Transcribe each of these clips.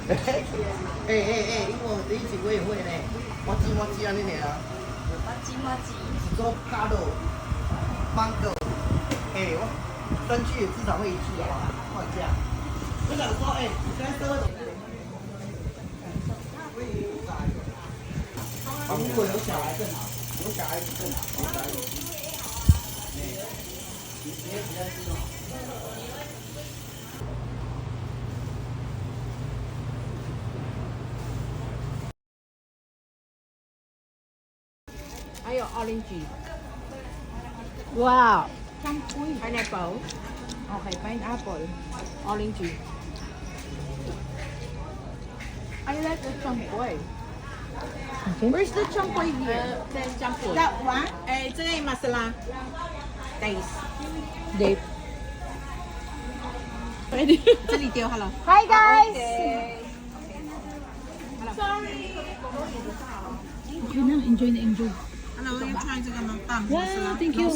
因为我以前我也会呢，麻吉麻吉安尼尔啊，麻吉麻吉，是做咖喱、芒果，我分区至少会一季啊，换价。我想说，现在社会如果有小孩更好，有小孩子更好，有小孩子。你直接比较知道。还有 orange， Wow. pineapple， okay pineapple, orange. I like the champoy. Okay. Where's the champoy here? The champoy. That one? 这个 masala. Taste. Date. 这里丢好了。 Hi guys. Okay. Sorry. Okay na, enjoy na enjoy. Hello, you try 这个吗？Yeah, thank you.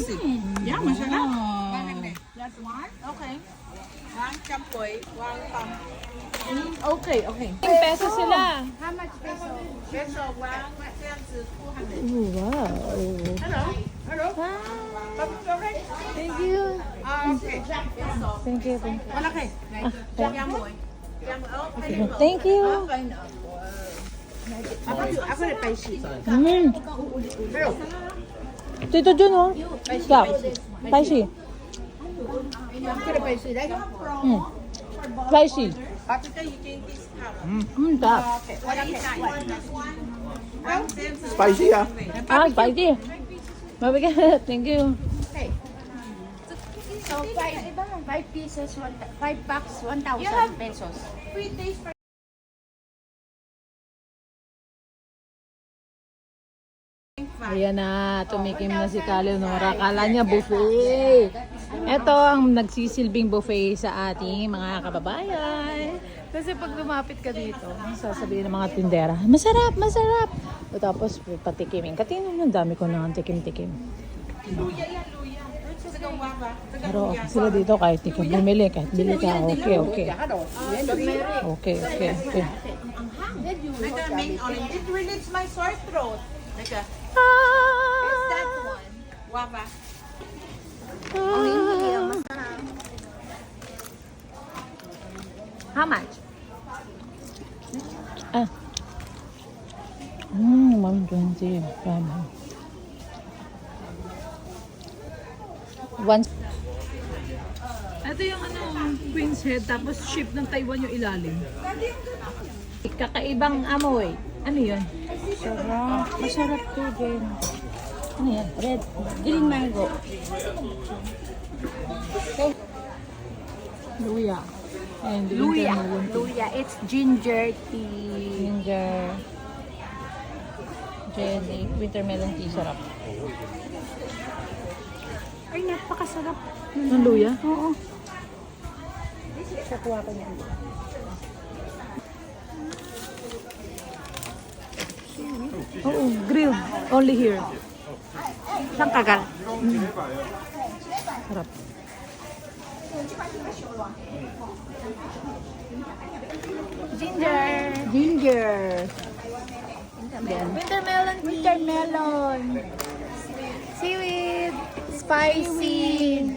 Yeah, masala. Wow. Just one? Okay. One champoy, one pam. Okay. Peso sila. How much peso? Peso, one, 这样子200. Oh, wow. Hello? Hello? Wow. Okay. Thank you. Okay. Thank you. Malaki. Yamoy. Okay. Thank you. Ako na spicy. Tito Jun, oh. Stop. Spicy. Ako na spicy. Like? Spicy. Paprika, you can taste how? Stop. Okay. One Spicy ah. Spicy. Mabigat. Thank you. So, 5 pieces, 5 packs, 1,000 pesos. 3 days for Ayan na, tumikim na si Leonora. Akala niya buffet. Ito ang nagsisilbing buffet sa ating mga kababayan. Kasi pag lumapit ka dito, sasabihin ng mga tindera, masarap, masarap. O tapos patikimin. Katingin ang dami ko nang tikim-tikim. luya yan, luya. Sa gawa. Pero okay sila dito kahit di ka bumili, kahit bili ka, okay. Okay. Like the main orange. It relieves my sore throat. Like a, Ah, that one. Guava. How much? 120. Once. Ito yung Queen's Head, tapos ship ng Taiwan yung ilalim. Kakaibang amoy. Ano yun? Sarap. Masarap to din. Ano yan? Red. Green mango. Luya. And Luya. wintermelon tea. Luya. It's ginger tea. Ginger. Jelly. Wintermelon tea. Sarap. Ay, napakasarap. Ang luya? Oo. Kukuha ko niya. Oo, grilled. Only here. Saan kagal? Sarap. Ginger. Ginger. Wintermelon. Wintermelon. Seaweed. Spicy.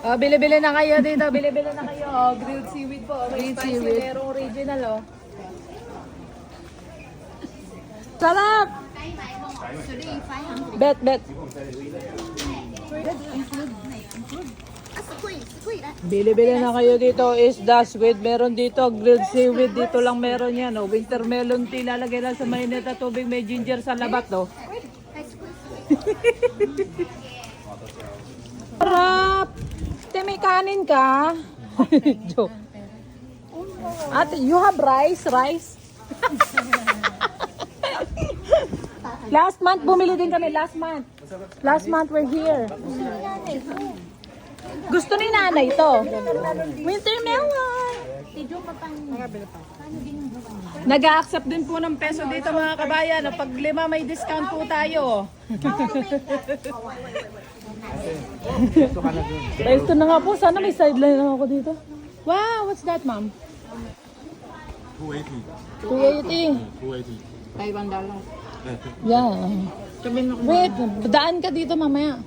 Oh, bili-bili na kayo dito. Bili-bili na kayo. Oh, grilled seaweed po. Grilled seaweed. Merong original, oh. Sarap! Bet. Bili-bili na kayo dito. Isda, squid. Meron dito. Grilled seaweed. Dito lang meron yan. Oh. Wintermelon tea. Lalagay lang sa mainit na tubig. May ginger sa labat, oh. Sarap! Te, may kanin ka? Joke. Ate, you have rice? Last month, bumili din kami. Last month, we're here. Gusto ni nanay ito. Wintermelon. Nag-a-accept din po ng peso dito mga kabayan. Pag 5 may discount po tayo. Ito na nga po. Sana may sideline lang ako dito. Wow, what's that, ma'am? 280. 280. Taiwan dollar. Yeah. Wait, daan ka dito mamaya.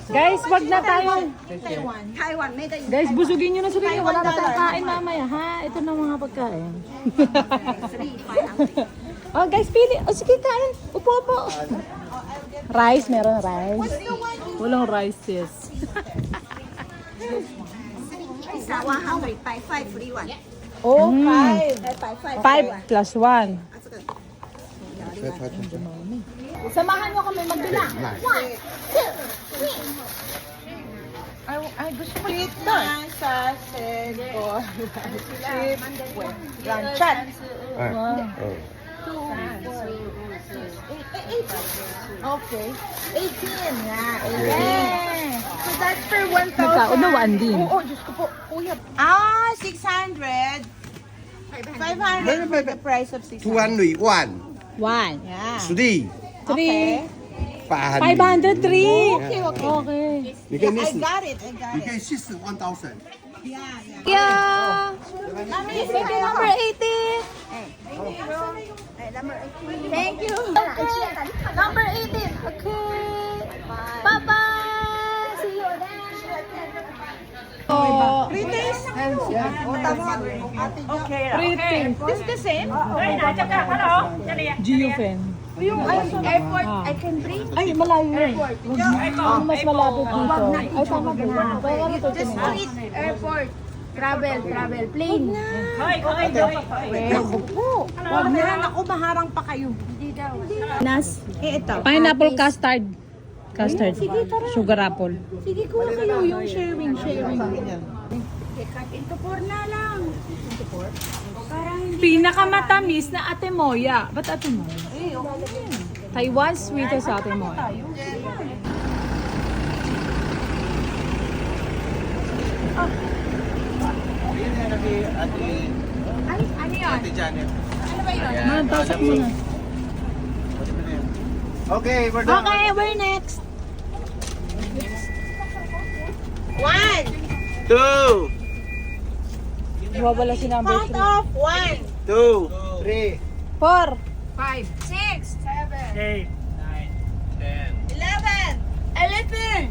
Guys, wag na tayo. Taiwan, made in Guys, busugin nyo na sarili. Wala na tayong kain mamaya, ha? Ito na mga pagkain. Oh, guys, pili. Oh, sige, kain. Upo. Rice, meron rice. Walang rice, sis. Isa 100, 5 free one. Oh, 5 5 plus 1. Samahan nyo kami magbilang. 1, 2, 3. Ay, gusto ko ito. sausage, or Lanchat. Wow. Okay. 18 nga. Yeah. so that's for 1,000. Nagkaunawaan din. Oo, Diyos ko po. Kuya. 600. 500 the price of 600. 200 1 1, Yeah. 3 3, 500 503. Okay. Okay.你可以 I got it. 你可以60 1000 Yeah. Mami, sige, number 18. Thank you. Okay. Number 18. Okay. Bye-bye. See you then. Oh, Pretties? pretty. This is the same? Geofen. Yung airport, I can bring. Ay, malayo yun. Ang mas malapit dito. Ay, tama ba na? Kaya ano to? Just street, airport. Travel, plane. Huwag na, ako maharang pa kayo. Hindi daw. Nas, ito. Pineapple custard. Custard. Sugar apple. Sige, kuha kayo yung sharing. Cut into 4 na lang. Pinakamatamis na Ate Moya. Ba't Ate Moya? Taiwan sweetest Ate Moya. Ano yun? Man, pasok muna. Okay, we're done. Okay, we're next. 1. 2 Wawala si number Count off. 1. 2 3 4. 5, 6, 7, 8, 9, 10. 11, 11.